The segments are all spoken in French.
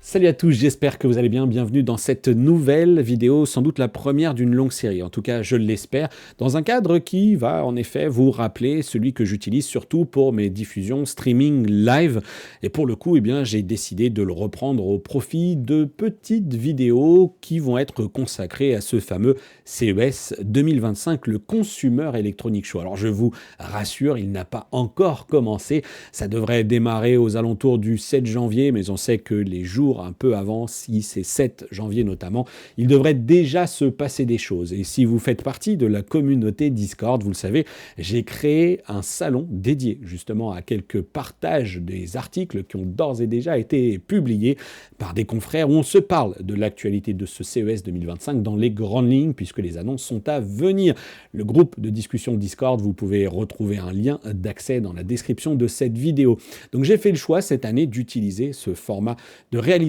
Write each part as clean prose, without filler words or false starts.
Salut à tous, j'espère que vous allez bien. Bienvenue dans cette nouvelle vidéo, sans doute la première d'une longue série. En tout cas, je l'espère, dans un cadre qui va en effet vous rappeler celui que j'utilise surtout pour mes diffusions streaming live. Et pour le coup, j'ai décidé de le reprendre au profit de petites vidéos qui vont être consacrées à ce fameux CES 2025, le Consumer Electronic Show. Alors je vous rassure, il n'a pas encore commencé. Ça devrait démarrer aux alentours du 7 janvier, mais on sait que les jours un peu avant, si c'est 7 janvier notamment, il devrait déjà se passer des choses. Et si vous faites partie de la communauté Discord, vous le savez, j'ai créé un salon dédié justement à quelques partages des articles qui ont d'ores et déjà été publiés par des confrères où on se parle de l'actualité de ce CES 2025 dans les grandes lignes, puisque les annonces sont à venir. Le groupe de discussion Discord, vous pouvez retrouver un lien d'accès dans la description de cette vidéo. Donc j'ai fait le choix cette année d'utiliser ce format de réalisation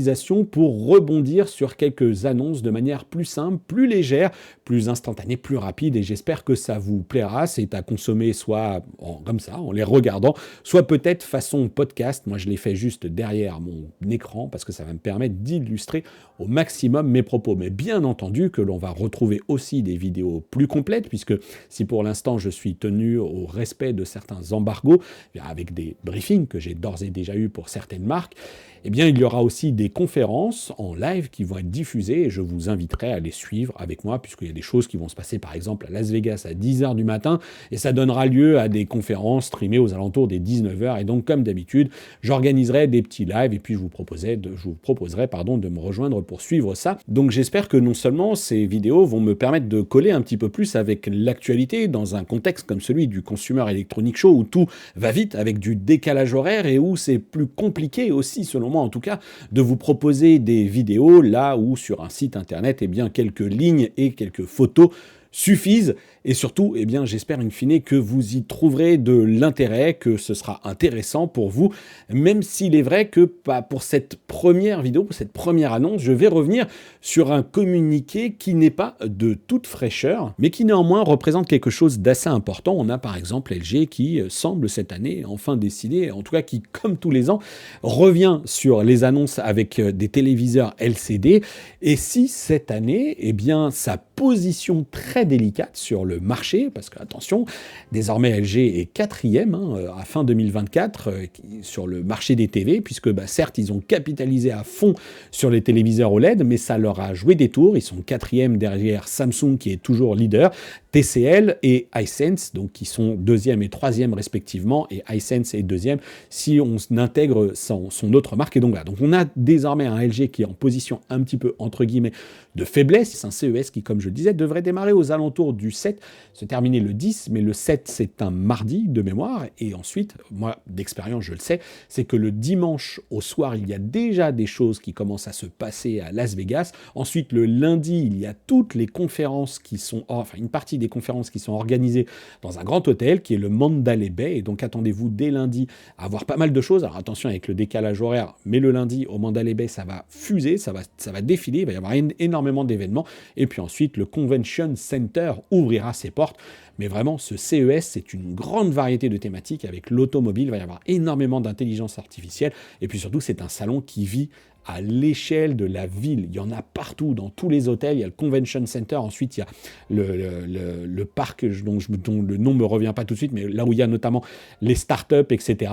pour rebondir sur quelques annonces de manière plus simple, plus légère, plus instantanée, plus rapide, et j'espère que ça vous plaira. C'est à consommer soit comme ça, en les regardant, soit peut-être façon podcast. Moi, je l'ai fait juste derrière mon écran parce que ça va me permettre d'illustrer au maximum mes propos. Mais bien entendu que l'on va retrouver aussi des vidéos plus complètes, puisque si pour l'instant je suis tenu au respect de certains embargos, avec des briefings que j'ai d'ores et déjà eu pour certaines marques, il y aura aussi des conférences en live qui vont être diffusées et je vous inviterai à les suivre avec moi, puisqu'il y a des choses qui vont se passer par exemple à Las Vegas à 10h du matin et ça donnera lieu à des conférences streamées aux alentours des 19h. Et donc, comme d'habitude, j'organiserai des petits lives et puis je vous proposerai de me rejoindre pour suivre ça. Donc, j'espère que non seulement ces vidéos vont me permettre de coller un petit peu plus avec l'actualité dans un contexte comme celui du Consumer Electronic Show où tout va vite avec du décalage horaire et où c'est plus compliqué aussi, selon moi en tout cas, de vous proposer des vidéos là où sur un site internet, quelques lignes et quelques photos suffisent. Et surtout, j'espère in fine que vous y trouverez de l'intérêt, que ce sera intéressant pour vous, même s'il est vrai que pour cette première vidéo, pour cette première annonce, je vais revenir sur un communiqué qui n'est pas de toute fraîcheur, mais qui néanmoins représente quelque chose d'assez important. On a par exemple LG qui semble cette année enfin décider, en tout cas qui, comme tous les ans, revient sur les annonces avec des téléviseurs LCD. Et si cette année, sa position très délicate sur le marché, parce que attention, désormais LG est quatrième à fin 2024 sur le marché des TV, puisque certes ils ont capitalisé à fond sur les téléviseurs OLED, mais ça leur a joué des tours. Ils sont quatrième derrière Samsung qui est toujours leader, TCL et Hisense, donc qui sont deuxième et troisième respectivement, et Hisense est deuxième si on intègre son autre marque. Et donc là, donc on a désormais un LG qui est en position un petit peu entre guillemets de faiblesse. C'est un CES qui, comme je le disais, devrait démarrer aux alentours du 7, se terminer le 10, mais le 7 c'est un mardi de mémoire, et ensuite, moi d'expérience je le sais, c'est que le dimanche au soir il y a déjà des choses qui commencent à se passer à Las Vegas. Ensuite le lundi il y a toutes les conférences qui sont, une partie des conférences qui sont organisées dans un grand hôtel qui est le Mandalay Bay, et donc attendez-vous dès lundi à avoir pas mal de choses. Alors attention avec le décalage horaire, mais le lundi au Mandalay Bay ça va fuser, ça va défiler, il va y avoir énormément d'événements, et puis ensuite le Convention Center ouvrira ses portes. Mais vraiment, ce CES, c'est une grande variété de thématiques avec l'automobile, il va y avoir énormément d'intelligence artificielle, et puis surtout, c'est un salon qui vit à l'échelle de la ville. Il y en a partout, dans tous les hôtels. Il y a le Convention Center, ensuite il y a le parc dont le nom ne me revient pas tout de suite, mais là où il y a notamment les startups, etc.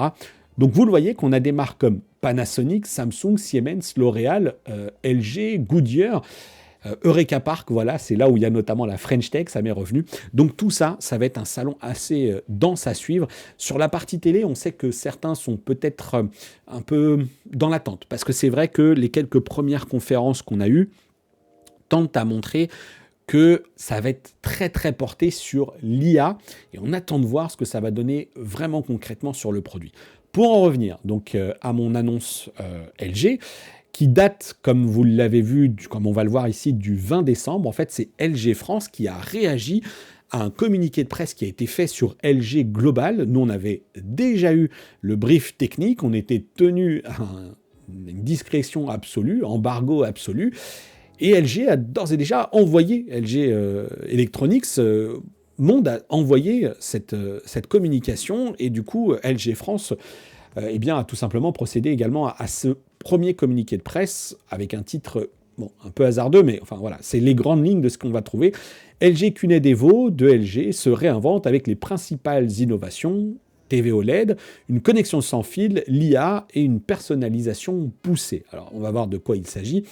Donc vous le voyez qu'on a des marques comme Panasonic, Samsung, Siemens, L'Oréal, LG, Goodyear, Eureka Park, voilà, c'est là où il y a notamment la French Tech, ça m'est revenu. Donc tout ça, ça va être un salon assez dense à suivre. Sur la partie télé, on sait que certains sont peut-être un peu dans l'attente, parce que c'est vrai que les quelques premières conférences qu'on a eues tentent à montrer que ça va être très très porté sur l'IA, et on attend de voir ce que ça va donner vraiment concrètement sur le produit. Pour en revenir donc à mon annonce LG, qui date, comme vous l'avez vu, comme on va le voir ici, du 20 décembre. En fait, c'est LG France qui a réagi à un communiqué de presse qui a été fait sur LG Global. Nous, on avait déjà eu le brief technique, on était tenu à une discrétion absolue, embargo absolu, et LG a d'ores et déjà envoyé, LG Electronics, Monde a envoyé cette communication, et du coup, LG France eh bien, a tout simplement procédé également à ce premier communiqué de presse avec un titre bon, un peu hasardeux, mais enfin voilà, c'est les grandes lignes de ce qu'on va trouver. LG QNED Evo de LG se réinvente avec les principales innovations, TV OLED, une connexion sans fil, l'IA et une personnalisation poussée. Alors on va voir de quoi il s'agit.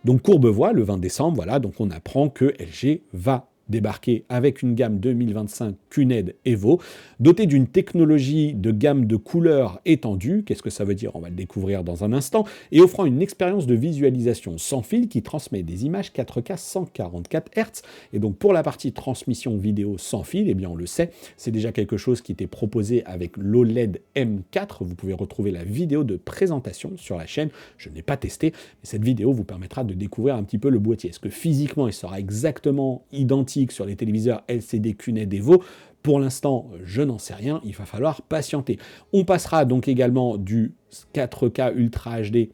Donc Courbevoie, le 20 décembre, voilà, donc on apprend que LG va débarquer avec une gamme 2025 QNED Evo, dotée d'une technologie de gamme de couleurs étendue. Qu'est-ce que ça veut dire? On va le découvrir dans un instant. Et offrant une expérience de visualisation sans fil qui transmet des images 4K 144 Hz. Et donc pour la partie transmission vidéo sans fil, eh bien on le sait, c'est déjà quelque chose qui était proposé avec l'OLED M4. Vous pouvez retrouver la vidéo de présentation sur la chaîne. Je n'ai pas testé, mais cette vidéo vous permettra de découvrir un petit peu le boîtier. Est-ce que physiquement il sera exactement identique sur les téléviseurs LCD QNED Evo? Pour l'instant, je n'en sais rien, il va falloir patienter. On passera donc également du 4K Ultra HD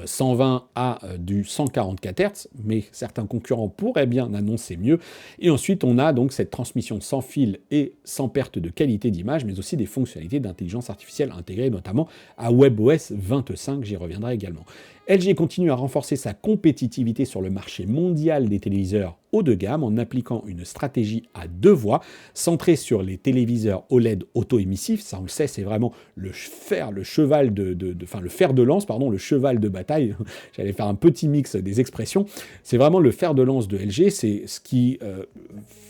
120 à du 144 Hz, mais certains concurrents pourraient bien annoncer mieux. Et ensuite, on a donc cette transmission sans fil et sans perte de qualité d'image, mais aussi des fonctionnalités d'intelligence artificielle intégrées notamment à WebOS 25, j'y reviendrai également. LG continue à renforcer sa compétitivité sur le marché mondial des téléviseurs haut de gamme en appliquant une stratégie à deux voies, centrée sur les téléviseurs OLED auto-émissifs. Ça, on le sait, c'est vraiment le fer de lance, pardon, le cheval de bataille. J'allais faire un petit mix des expressions. C'est vraiment le fer de lance de LG. C'est ce qui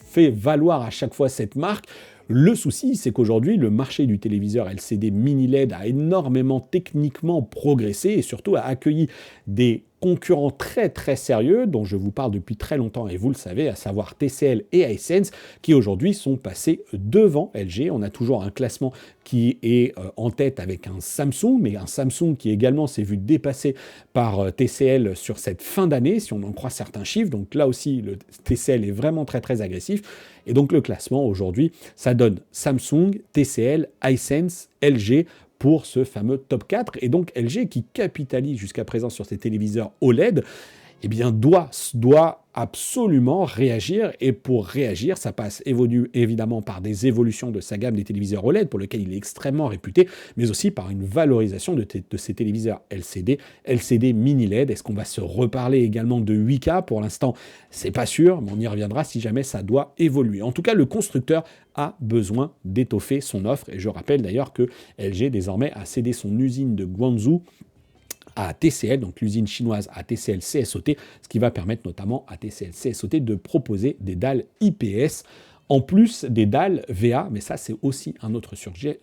fait valoir à chaque fois cette marque. Le souci, c'est qu'aujourd'hui, le marché du téléviseur LCD mini LED a énormément techniquement progressé et surtout a accueilli des concurrents très très sérieux dont je vous parle depuis très longtemps et vous le savez, à savoir TCL et Hisense qui aujourd'hui sont passés devant LG. On a toujours un classement qui est en tête avec un Samsung, mais un Samsung qui également s'est vu dépassé par TCL sur cette fin d'année, si on en croit certains chiffres. Donc là aussi, le TCL est vraiment très très agressif. Et donc le classement aujourd'hui, ça donne Samsung, TCL, Hisense, LG pour ce fameux top 4. Et donc LG, qui capitalise jusqu'à présent sur ses téléviseurs OLED, eh bien doit absolument réagir. Et pour réagir, ça passe évidemment par des évolutions de sa gamme des téléviseurs OLED, pour lequel il est extrêmement réputé, mais aussi par une valorisation de ces téléviseurs LCD mini LED. Est-ce qu'on va se reparler également de 8K? Pour l'instant, c'est pas sûr, mais on y reviendra si jamais ça doit évoluer. En tout cas, le constructeur a besoin d'étoffer son offre. Et je rappelle d'ailleurs que LG désormais a cédé son usine de Guangzhou à TCL, donc l'usine chinoise à TCL CSOT, ce qui va permettre notamment à TCL CSOT de proposer des dalles IPS en plus des dalles VA, mais ça c'est aussi un autre sujet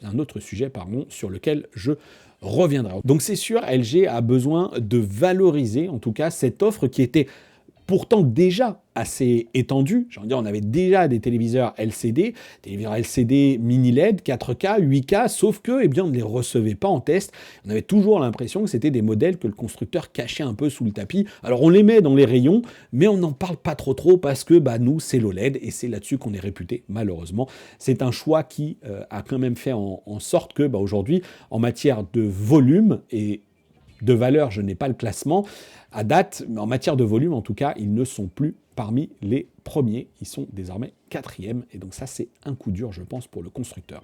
sur lequel je reviendrai. Donc c'est sûr, LG a besoin de valoriser en tout cas cette offre qui était pourtant déjà assez étendue. J'ai envie de dire, on avait déjà des téléviseurs LCD mini LED, 4K, 8K, sauf que, eh bien, on ne les recevait pas en test. On avait toujours l'impression que c'était des modèles que le constructeur cachait un peu sous le tapis. Alors, on les met dans les rayons, mais on n'en parle pas trop parce que, nous, c'est l'OLED et c'est là-dessus qu'on est réputé, malheureusement. C'est un choix qui a quand même fait en sorte que, aujourd'hui, en matière de volume et de valeur, je n'ai pas le classement à date, mais en matière de volume, en tout cas, ils ne sont plus parmi les premiers. Ils sont désormais 4e, et donc ça, c'est un coup dur, je pense, pour le constructeur.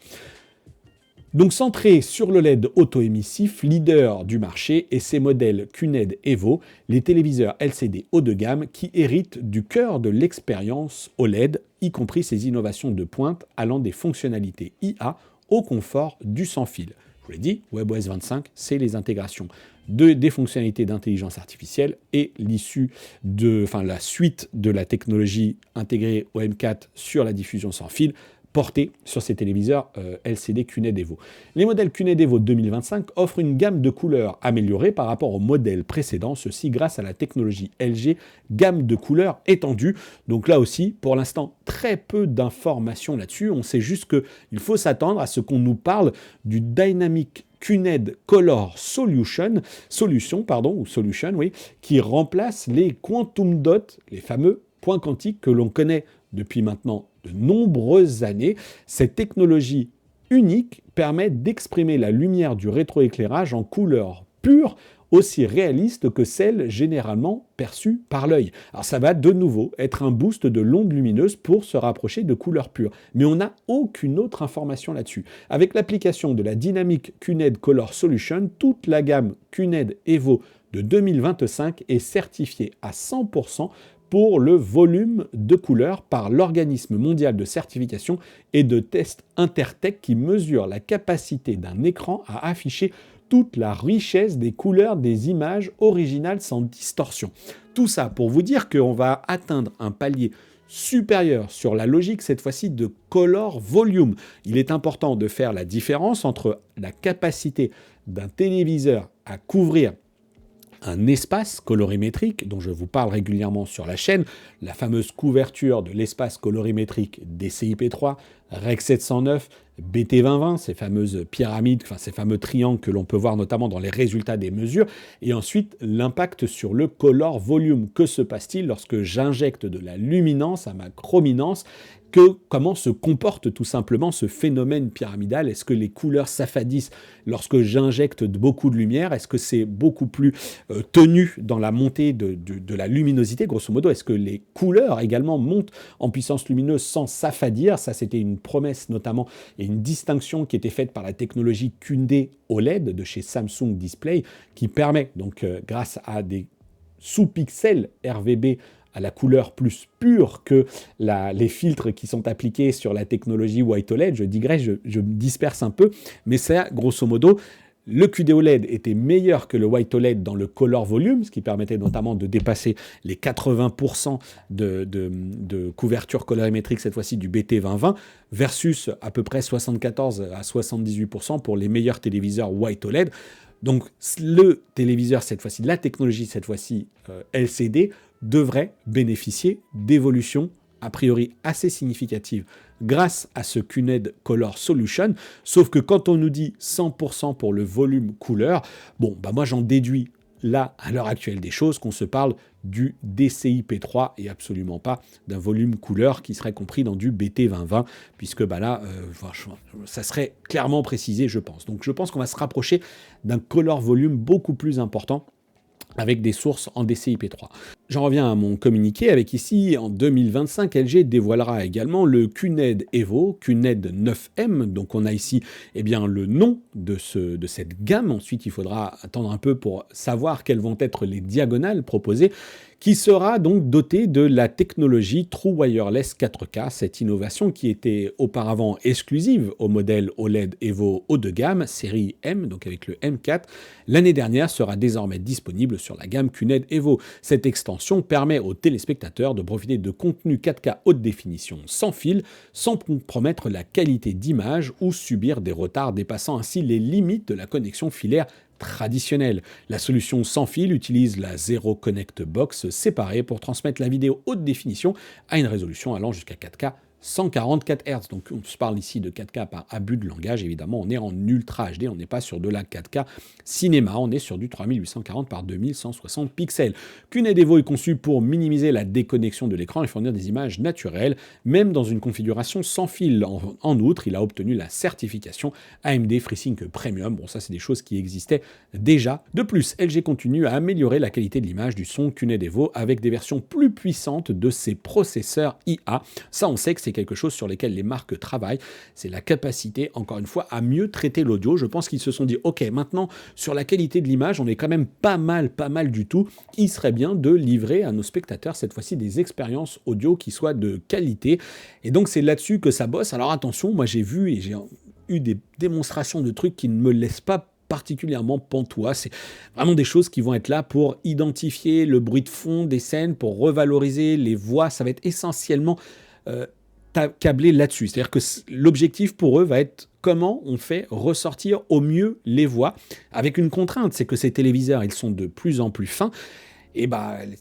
Donc centré sur le LED auto-émissif, leader du marché, et ses modèles QNED Evo, les téléviseurs LCD haut de gamme qui héritent du cœur de l'expérience OLED, y compris ses innovations de pointe allant des fonctionnalités IA au confort du sans-fil. Je vous l'ai dit, WebOS 25, c'est les intégrations des fonctionnalités d'intelligence artificielle et la suite de la technologie intégrée au M4 sur la diffusion sans fil portée sur ces téléviseurs LCD QNED Evo. Les modèles QNED Evo 2025 offrent une gamme de couleurs améliorée par rapport au modèle précédent, ceci grâce à la technologie LG gamme de couleurs étendue. Donc là aussi, pour l'instant, très peu d'informations là-dessus. On sait juste qu'il faut s'attendre à ce qu'on nous parle du Dynamic QNED Color Solution, qui remplace les Quantum Dot, les fameux points quantiques que l'on connaît depuis maintenant de nombreuses années. Cette technologie unique permet d'exprimer la lumière du rétroéclairage en couleur pure aussi réalistes que celles généralement perçues par l'œil. Alors ça va de nouveau être un boost de l'onde lumineuse pour se rapprocher de couleurs pures. Mais on n'a aucune autre information là-dessus. Avec l'application de la Dynamic QNED Color Solution, toute la gamme QNED Evo de 2025 est certifiée à 100% pour le volume de couleurs par l'Organisme mondial de certification et de test Intertech qui mesure la capacité d'un écran à afficher toute la richesse des couleurs des images originales sans distorsion. Tout ça pour vous dire qu'on va atteindre un palier supérieur sur la logique, cette fois-ci de color volume. Il est important de faire la différence entre la capacité d'un téléviseur à couvrir un espace colorimétrique dont je vous parle régulièrement sur la chaîne, la fameuse couverture de l'espace colorimétrique DCI-P3, REC 709, BT2020, ces fameuses pyramides, enfin ces fameux triangles que l'on peut voir notamment dans les résultats des mesures, et ensuite l'impact sur le color volume. Que se passe-t-il lorsque j'injecte de la luminance à ma chrominance? Comment se comporte tout simplement ce phénomène pyramidal? Est-ce que les couleurs s'affadissent lorsque j'injecte beaucoup de lumière? Est-ce que c'est beaucoup plus tenu dans la montée de la luminosité? Grosso modo, est-ce que les couleurs également montent en puissance lumineuse sans s'affadir? Ça, c'était une promesse notamment et une distinction qui était faite par la technologie QD OLED de chez Samsung Display qui permet donc grâce à des sous-pixels RVB à la couleur plus pure que les filtres qui sont appliqués sur la technologie White OLED. Je digresse, je me disperse un peu, mais c'est grosso modo, le QD OLED était meilleur que le White OLED dans le color volume, ce qui permettait notamment de dépasser les 80% de couverture colorimétrique, cette fois-ci du BT2020, versus à peu près 74 à 78% pour les meilleurs téléviseurs White OLED. Donc le téléviseur, cette fois-ci, la technologie, cette fois-ci LCD, devrait bénéficier d'évolutions a priori assez significatives grâce à ce QNED Color Solution, sauf que quand on nous dit 100% pour le volume couleur, bon, bah moi j'en déduis là, à l'heure actuelle des choses, qu'on se parle du DCI-P3 et absolument pas d'un volume couleur qui serait compris dans du BT2020, puisque bah là, ça serait clairement précisé, je pense. Donc je pense qu'on va se rapprocher d'un color volume beaucoup plus important avec des sources en DCI-P3. J'en reviens à mon communiqué avec ici, en 2025, LG dévoilera également le QNED Evo, QNED 9M, donc on a ici eh bien, le nom de cette gamme. Ensuite, il faudra attendre un peu pour savoir quelles vont être les diagonales proposées, qui sera donc doté de la technologie True Wireless 4K, cette innovation qui était auparavant exclusive au modèle OLED Evo haut de gamme, série M, donc avec le M4, l'année dernière sera désormais disponible sur la gamme QNED Evo. Cette extension permet aux téléspectateurs de profiter de contenu 4K haute définition sans fil, sans compromettre la qualité d'image ou subir des retards dépassant ainsi les limites de la connexion filaire traditionnelle. La solution sans fil utilise la Zero Connect Box séparée pour transmettre la vidéo haute définition à une résolution allant jusqu'à 4K 144 Hz. Donc on se parle ici de 4K par abus de langage, évidemment, on est en Ultra HD, on n'est pas sur de la 4K cinéma, on est sur du 3840 par 2160 pixels. QNED Evo est conçu pour minimiser la déconnexion de l'écran et fournir des images naturelles, même dans une configuration sans fil. En outre, il a obtenu la certification AMD FreeSync Premium. Bon, ça c'est des choses qui existaient déjà. De plus, LG continue à améliorer la qualité de l'image du son QNED Evo avec des versions plus puissantes de ses processeurs IA. Ça, on sait que c'est quelque chose sur lequel les marques travaillent, c'est la capacité, encore une fois, à mieux traiter l'audio. Je pense qu'ils se sont dit, ok, maintenant, sur la qualité de l'image, on est quand même pas mal du tout. Il serait bien de livrer à nos spectateurs, cette fois-ci, des expériences audio qui soient de qualité. Et donc, c'est là-dessus que ça bosse. Alors attention, moi j'ai vu et j'ai eu des démonstrations de trucs qui ne me laissent pas particulièrement pantois. C'est vraiment des choses qui vont être là pour identifier le bruit de fond des scènes, pour revaloriser les voix. Ça va être essentiellement câblé là-dessus. C'est-à-dire que l'objectif pour eux va être comment on fait ressortir au mieux les voix, avec une contrainte, c'est que ces téléviseurs, ils sont de plus en plus fins, et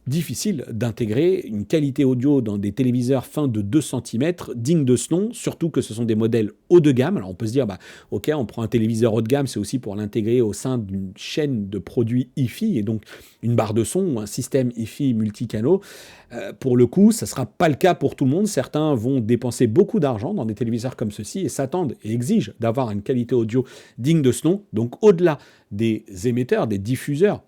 difficile d'intégrer une qualité audio dans des téléviseurs fins de 2 cm dignes de ce nom, surtout que ce sont des modèles haut de gamme. Alors on peut se dire, ok, on prend un téléviseur haut de gamme, c'est aussi pour l'intégrer au sein d'une chaîne de produits hi-fi, et donc une barre de son ou un système hi-fi multicanaux. Pour le coup, ça ne sera pas le cas pour tout le monde. Certains vont dépenser beaucoup d'argent dans des téléviseurs comme ceci et s'attendent et exigent d'avoir une qualité audio digne de ce nom. Donc au-delà des émetteurs, des diffuseurs,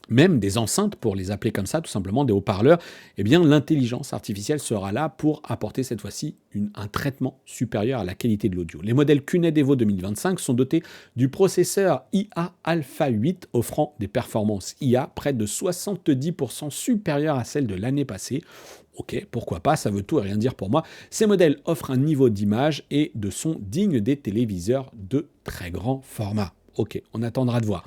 même des enceintes, pour les appeler comme ça, tout simplement des haut-parleurs, eh bien l'intelligence artificielle sera là pour apporter cette fois-ci un traitement supérieur à la qualité de l'audio. Les modèles QNED Evo 2025 sont dotés du processeur IA Alpha 8, offrant des performances IA près de 70% supérieures à celles de l'année passée. Ok, pourquoi pas, ça veut tout et rien dire pour moi. Ces modèles offrent un niveau d'image et de son digne des téléviseurs de très grand format. Ok, on attendra de voir.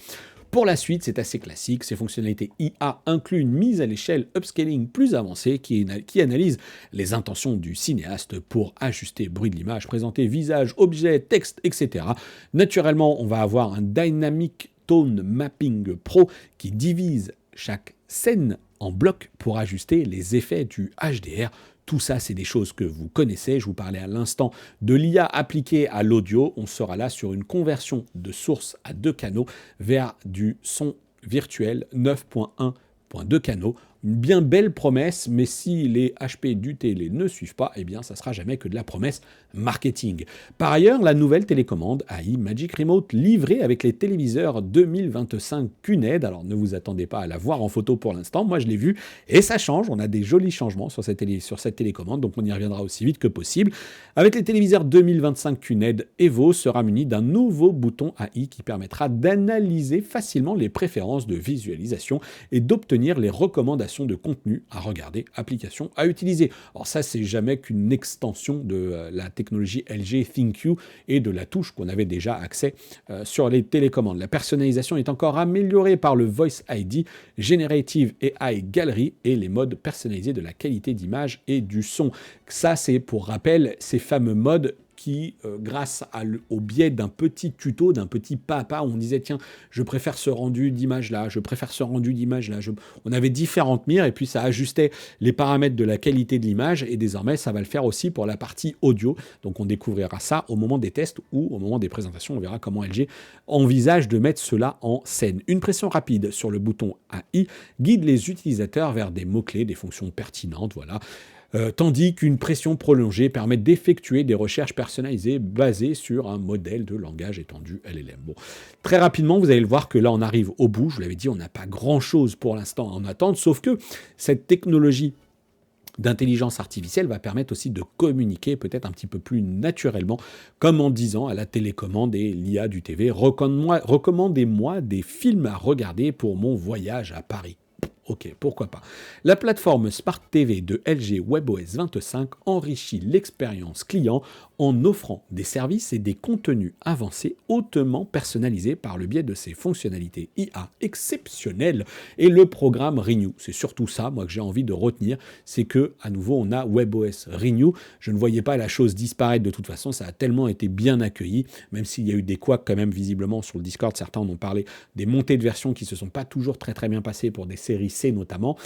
Pour la suite, c'est assez classique. Ces fonctionnalités IA incluent une mise à l'échelle upscaling plus avancée qui analyse les intentions du cinéaste pour ajuster bruit de l'image, présenter visage, objet, texte, etc. Naturellement, on va avoir un Dynamic Tone Mapping Pro qui divise chaque scène en blocs pour ajuster les effets du HDR. Tout ça, c'est des choses que vous connaissez. Je vous parlais à l'instant de l'IA appliquée à l'audio. On sera là sur une conversion de source à 2 canaux vers du son virtuel 9.1.2 canaux. Une bien belle promesse, mais si les HP du télé ne suivent pas, eh bien ça sera jamais que de la promesse marketing. Par ailleurs, la nouvelle télécommande AI Magic Remote livrée avec les téléviseurs 2025 QNED, alors ne vous attendez pas à la voir en photo pour l'instant, moi je l'ai vu et ça change, on a des jolis changements sur cette télécommande, donc on y reviendra aussi vite que possible. Avec les téléviseurs 2025 QNED, Evo sera muni d'un nouveau bouton AI qui permettra d'analyser facilement les préférences de visualisation et d'obtenir les recommandations de contenu à regarder, application à utiliser. Alors ça, c'est jamais qu'une extension de la technologie LG ThinQ et de la touche qu'on avait déjà accès sur les télécommandes. La personnalisation est encore améliorée par le Voice ID, Generative AI Gallery et les modes personnalisés de la qualité d'image et du son. Ça, c'est pour rappel ces fameux modes qui, grâce au biais d'un petit tuto, d'un petit pas à pas, où on disait, tiens, je préfère ce rendu d'image-là, je préfère ce rendu d'image-là. On avait différentes mires, et puis ça ajustait les paramètres de la qualité de l'image, et désormais, ça va le faire aussi pour la partie audio. Donc, on découvrira ça au moment des tests ou au moment des présentations. On verra comment LG envisage de mettre cela en scène. Une pression rapide sur le bouton AI guide les utilisateurs vers des mots-clés, des fonctions pertinentes, voilà. Tandis qu'une pression prolongée permet d'effectuer des recherches personnalisées basées sur un modèle de langage étendu LLM. Bon, très rapidement, vous allez le voir que là, on arrive au bout. Je vous l'avais dit, on n'a pas grand-chose pour l'instant en attente, sauf que cette technologie d'intelligence artificielle va permettre aussi de communiquer peut-être un petit peu plus naturellement, comme en disant à la télécommande et l'IA du TV, recommandez-moi des films à regarder pour mon voyage à Paris. Ok, pourquoi pas. La plateforme Smart TV de LG WebOS 25 enrichit l'expérience client en offrant des services et des contenus avancés hautement personnalisés par le biais de ses fonctionnalités IA exceptionnelles et le programme Renew. C'est surtout ça, moi, que j'ai envie de retenir, c'est que, à nouveau, on a WebOS Renew. Je ne voyais pas la chose disparaître de toute façon, ça a tellement été bien accueilli, même s'il y a eu des couacs quand même visiblement sur le Discord, certains en ont parlé, des montées de versions qui se sont pas toujours très très bien passées pour des séries C notamment.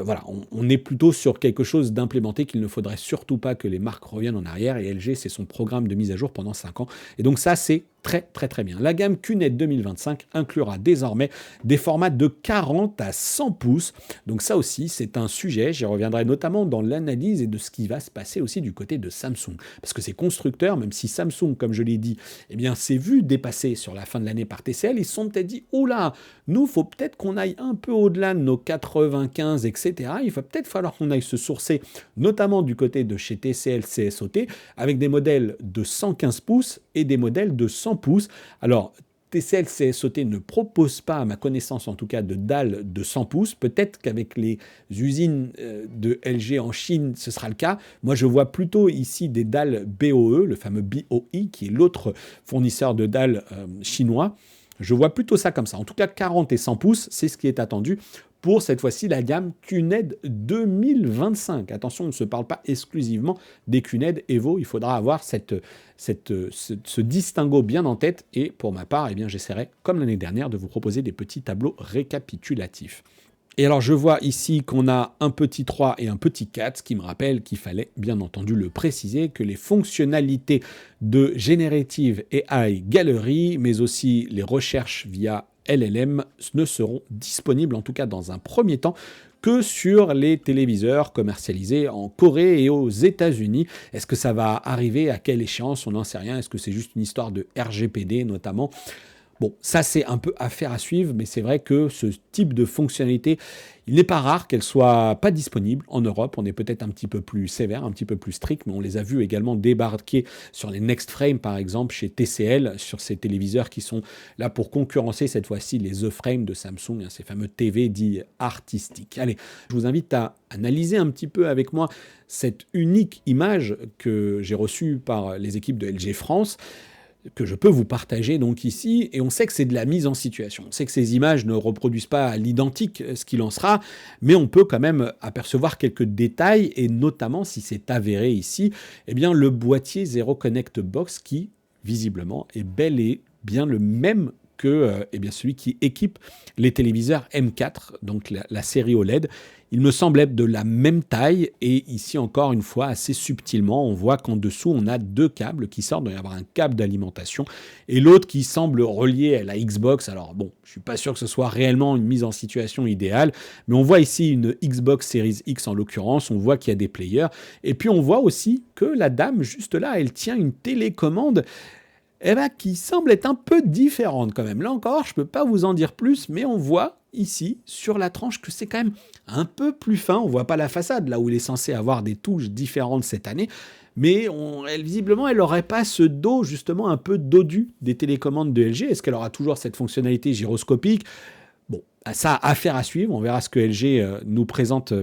Voilà, on est plutôt sur quelque chose d'implémenté qu'il ne faudrait surtout pas que les marques reviennent en arrière, et LG, c'est son programme de mise à jour pendant 5 ans. Et donc ça, c'est très très très bien. La gamme QNED 2025 inclura désormais des formats de 40 à 100 pouces. Donc ça aussi, c'est un sujet. J'y reviendrai notamment dans l'analyse et de ce qui va se passer aussi du côté de Samsung. Parce que ces constructeurs, même si Samsung, comme je l'ai dit, eh bien, s'est vu dépasser sur la fin de l'année par TCL, ils se sont peut-être dit, oula, nous, faut peut-être qu'on aille un peu au-delà de nos 95, etc. Il va peut-être falloir qu'on aille se sourcer, notamment du côté de chez TCL CSOT, avec des modèles de 115 pouces et des modèles de 100 pouces. Alors, TCL CSOT ne propose pas, à ma connaissance en tout cas, de dalles de 100 pouces. Peut-être qu'avec les usines de LG en Chine, ce sera le cas. Moi, je vois plutôt ici des dalles BOE, le fameux BOE, qui est l'autre fournisseur de dalles chinois. Je vois plutôt ça comme ça. En tout cas, 40 et 100 pouces, c'est ce qui est attendu pour cette fois-ci la gamme QNED 2025. Attention, on ne se parle pas exclusivement des QNED Evo, il faudra avoir ce distinguo bien en tête, et pour ma part, eh bien, j'essaierai, comme l'année dernière, de vous proposer des petits tableaux récapitulatifs. Et alors, je vois ici qu'on a un petit 3 et un petit 4, ce qui me rappelle qu'il fallait bien entendu le préciser, que les fonctionnalités de Generative AI Gallery, mais aussi les recherches via LLM, ne seront disponibles, en tout cas dans un premier temps, que sur les téléviseurs commercialisés en Corée et aux États-Unis. Est-ce que ça va arriver? À quelle échéance? On n'en sait rien. Est-ce que c'est juste une histoire de RGPD notamment? Bon, ça c'est un peu affaire à suivre, mais c'est vrai que ce type de fonctionnalité, il n'est pas rare qu'elle soit pas disponible en Europe. On est peut-être un petit peu plus sévère, un petit peu plus strict, mais on les a vus également débarquer sur les Next Frame, par exemple, chez TCL, sur ces téléviseurs qui sont là pour concurrencer cette fois-ci les The Frame de Samsung, hein, ces fameux TV dits artistiques. Allez, je vous invite à analyser un petit peu avec moi cette unique image que j'ai reçue par les équipes de LG France, que je peux vous partager donc ici, et on sait que c'est de la mise en situation. On sait que ces images ne reproduisent pas à l'identique ce qu'il en sera, mais on peut quand même apercevoir quelques détails, et notamment, si c'est avéré ici, eh bien le boîtier Zero Connect Box qui, visiblement, est bel et bien le même que eh bien celui qui équipe les téléviseurs M4, donc la série OLED. Il me semble être de la même taille, et ici encore une fois assez subtilement, on voit qu'en dessous on a deux câbles qui sortent. Il doit y avoir un câble d'alimentation et l'autre qui semble relié à la Xbox. Alors bon, je suis pas sûr que ce soit réellement une mise en situation idéale, mais on voit ici une Xbox Series X en l'occurrence, on voit qu'il y a des players, et puis on voit aussi que la dame juste là, elle tient une télécommande qui semble être un peu différente quand même. Là encore, je ne peux pas vous en dire plus, mais on voit ici, sur la tranche, que c'est quand même un peu plus fin. On ne voit pas la façade, là où il est censé avoir des touches différentes cette année, mais visiblement, elle n'aurait pas ce dos, justement, un peu dodu des télécommandes de LG. Est-ce qu'elle aura toujours cette fonctionnalité gyroscopique ? Bon, ça, affaire à suivre. On verra ce que LG nous présente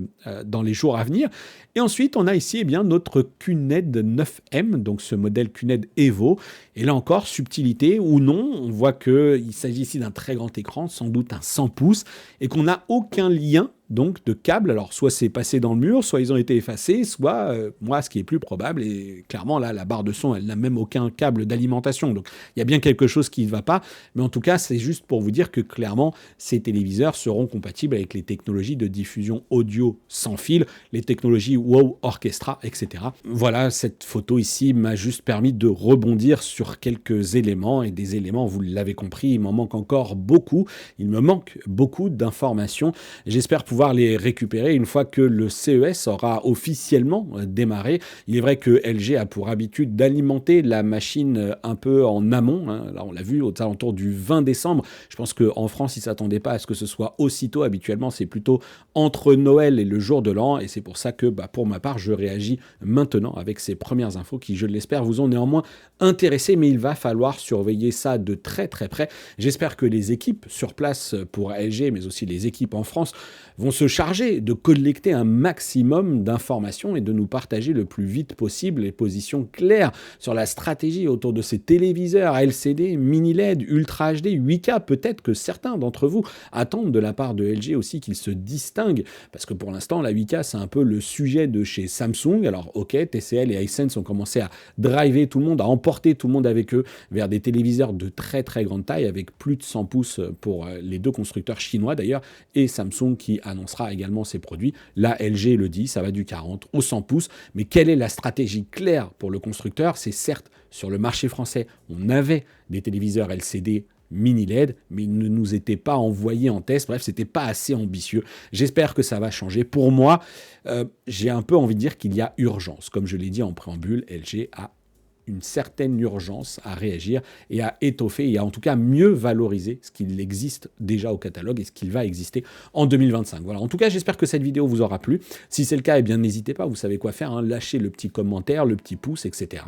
dans les jours à venir. Et ensuite, on a ici notre QNED 9M, donc ce modèle QNED Evo. Et là encore, subtilité ou non, on voit qu'il s'agit ici d'un très grand écran, sans doute un 100 pouces, et qu'on n'a aucun lien donc de câble. Alors soit c'est passé dans le mur, soit ils ont été effacés, soit, moi, ce qui est plus probable, et clairement là, la barre de son, elle n'a même aucun câble d'alimentation. Donc il y a bien quelque chose qui ne va pas, mais en tout cas, c'est juste pour vous dire que clairement, ces téléviseurs seront compatibles avec les technologies de diffusion audio sans fil, les technologies WOW Orchestra, etc. Voilà, cette photo ici m'a juste permis de rebondir sur quelques éléments, et des éléments, vous l'avez compris, il m'en manque encore beaucoup. Il me manque beaucoup d'informations. J'espère pouvoir les récupérer une fois que le CES aura officiellement démarré. Il est vrai que LG a pour habitude d'alimenter la machine un peu en amont, hein. Là, on l'a vu aux alentours du 20 décembre. Je pense qu'en France, ils ne s'attendaient pas à ce que ce soit aussitôt. Habituellement, c'est plutôt entre Noël et le jour de l'an, et c'est pour ça que, pour ma part, je réagis maintenant avec ces premières infos qui, je l'espère, vous ont néanmoins intéressé, mais il va falloir surveiller ça de très très près. J'espère que les équipes sur place pour LG, mais aussi les équipes en France, vont se charger de collecter un maximum d'informations et de nous partager le plus vite possible les positions claires sur la stratégie autour de ces téléviseurs LCD, mini LED, Ultra HD, 8K. Peut-être que certains d'entre vous attendent de la part de LG aussi qu'ils se distinguent, parce que pour l'instant, la 8K, c'est un peu le sujet de chez Samsung. Alors ok, TCL et Hisense ont commencé à driver tout le monde, à emporter tout le monde avec eux vers des téléviseurs de très très grande taille, avec plus de 100 pouces pour les deux constructeurs chinois d'ailleurs, et Samsung qui annoncera également ses produits. Là, LG le dit, ça va du 40 au 100 pouces, mais quelle est la stratégie claire pour le constructeur? C'est certes, sur le marché français, on avait des téléviseurs LCD mini LED, mais ils ne nous étaient pas envoyés en test. Bref, c'était pas assez ambitieux. J'espère que ça va changer. Pour moi, j'ai un peu envie de dire qu'il y a urgence. Comme je l'ai dit en préambule, LG a une certaine urgence à réagir et à étoffer et à en tout cas mieux valoriser ce qu'il existe déjà au catalogue et ce qu'il va exister en 2025. Voilà, en tout cas, j'espère que cette vidéo vous aura plu. Si c'est le cas, eh bien n'hésitez pas, vous savez quoi faire, hein, lâchez le petit commentaire, le petit pouce, etc.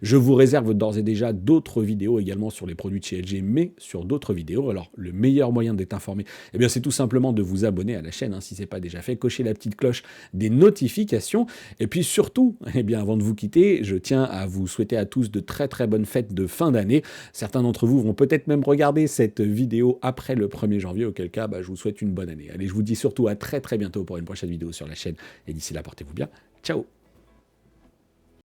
Je vous réserve d'ores et déjà d'autres vidéos également sur les produits de chez LG, mais sur d'autres vidéos. Alors, le meilleur moyen d'être informé, eh bien c'est tout simplement de vous abonner à la chaîne, hein, si ce n'est pas déjà fait, cocher la petite cloche des notifications, et puis surtout, eh bien avant de vous quitter, je tiens à vous souhaiter à tous de très très bonnes fêtes de fin d'année. Certains d'entre vous vont peut-être même regarder cette vidéo après le 1er janvier, auquel cas je vous souhaite une bonne année. Allez, je vous dis surtout à très très bientôt pour une prochaine vidéo sur la chaîne, et d'ici là, portez-vous bien. Ciao!